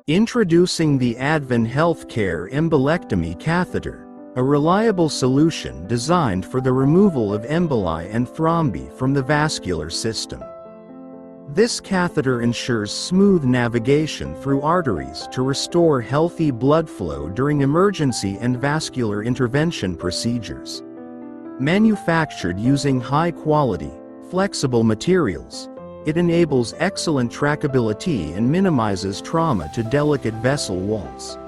Introducing the Advin Health Care Embolectomy Catheter, a reliable solution designed for the removal of emboli and thrombi from the vascular system. This catheter ensures smooth navigation through arteries to restore healthy blood flow during emergency and vascular intervention procedures. Manufactured using high-quality, flexible materials, it enables excellent trackability and minimizes trauma to delicate vessel walls.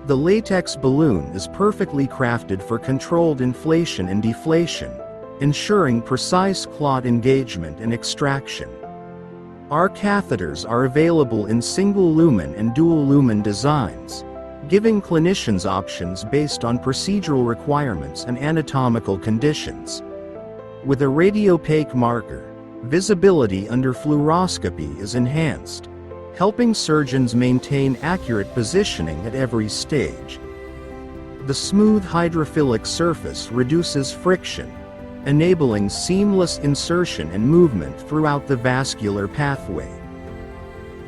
The latex balloon is perfectly crafted for controlled inflation and deflation, ensuring precise clot engagement and extraction. Our catheters are available in single-lumen and dual-lumen designs, giving clinicians options based on procedural requirements and anatomical conditions. With a radiopaque marker, visibility under fluoroscopy is enhanced, helping surgeons maintain accurate positioning at every stage. The smooth hydrophilic surface reduces friction, enabling seamless insertion and movement throughout the vascular pathway.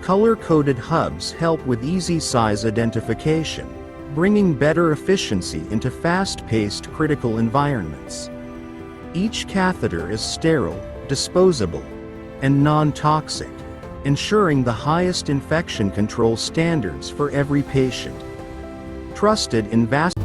Color-coded hubs help with easy size identification, bringing better efficiency into fast-paced critical environments. Each catheter is sterile, disposable, and non-toxic, ensuring the highest infection control standards for every patient. Trusted in vascular